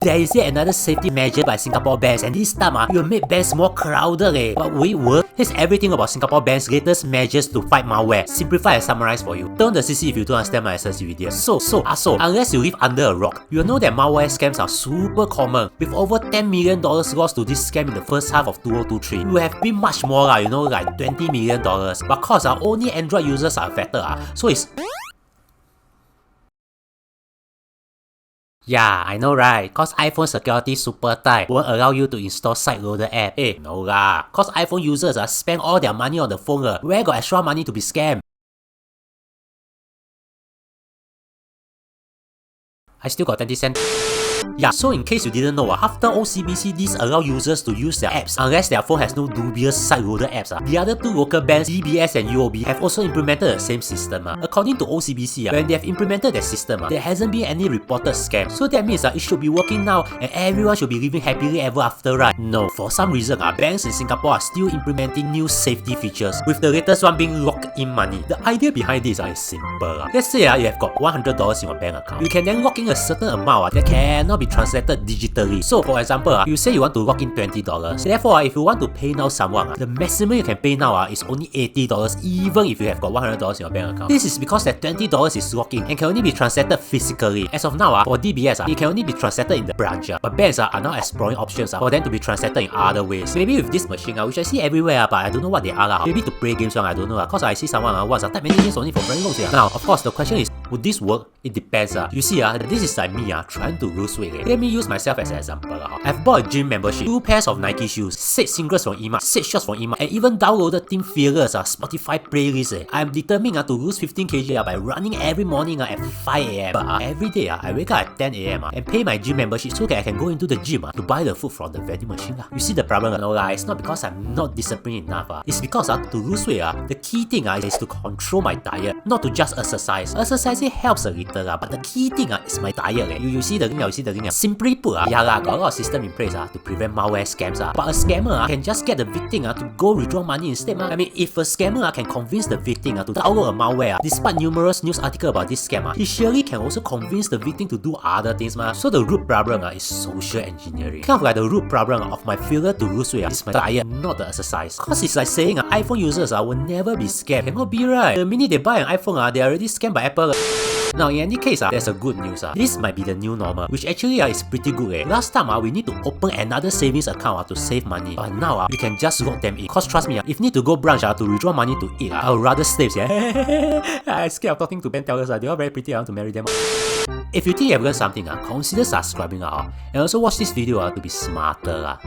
There is yet another safety measure by Singapore banks, and this time it will make banks more crowded. But will it work? Here's everything about Singapore banks' latest measures to fight malware. Simplify and summarize for you. Turn the CC if you don't understand my SSC video. So, unless you live under a rock, you'll know that malware scams are super common. With over $10 million lost to this scam in the first half of 2023, it would have been much more, like $20 million. But cause only Android users are affected. So it's... Yeah, I know right, cause iPhone security super tight, won't allow you to install site loader app. No lah, cause iPhone users spend all their money on the phone. Where got extra money to be scammed? I still got 20 cents. Yeah, so in case you didn't know, after OCBC disallow users to use their apps unless their phone has no dubious site loader apps. The other two local banks, DBS and UOB, have also implemented the same system. According to OCBC, when they have implemented their system, there hasn't been any reported scam. So that means it should be working now and everyone should be living happily ever after, right? No, for some reason, banks in Singapore are still implementing new safety features, with the latest one being lock-in money. The idea behind this is simple. Let's say you have got $100 in your bank account. You can then lock in a certain amount that cannot be translated digitally. So for example, you say you want to lock in $20. Therefore, if you want to pay now someone, the maximum you can pay now is only $80, even if you have got $100 in your bank account. This is because that $20 is locked in and can only be translated physically. As of now, for DBS, it can only be translated in the branch. But banks are now exploring options for them to be translated in other ways. Maybe with this machine, which I see everywhere, but I don't know what they are. Maybe to play games, I don't know. Cause I see someone once type many games only for very long. Now, of course, the question is, would this work? It depends. You see, this is like me trying to lose weight. Let me use myself as an example. I've bought a gym membership, 2 pairs of Nike shoes, 6 singlets from EMA, 6 shorts from EMA, and even downloaded Team Fearless Spotify playlist. I'm determined to lose 15 kg by running every morning at 5 AM. But every day I wake up at 10 AM and pay my gym membership so that I can go into the gym to buy the food from the vending machine. You see the problem? No, it's not because I'm not disciplined enough. It's because to lose weight, the key thing is to control my diet, not to just exercise. Exercising helps a little, but the key thing is my diet. You see the thing. Simply put, got a lot of system in place to prevent malware scams. But a scammer can just get the victim to go withdraw money instead. I mean, if a scammer can convince the victim to download a malware, despite numerous news articles about this scam, he surely can also convince the victim to do other things. So the root problem is social engineering. Kind of like the root problem of my failure to lose weight is my diet, not the exercise. Cause it's like saying iPhone users will never be scammed. Cannot be right. The minute they buy an iPhone, they are already scammed by Apple. Now, in any case, there's a good news. This might be the new normal, which actually is pretty good. Last time, we need to open another savings account to save money. But now, we can just lock them in. Cause trust me, if need to go branch to withdraw money to eat, I would rather save. I'm scared of talking to bank tellers. They are very pretty. I want to marry them. If you think you have learned something, consider subscribing and also watch this video to be smarter.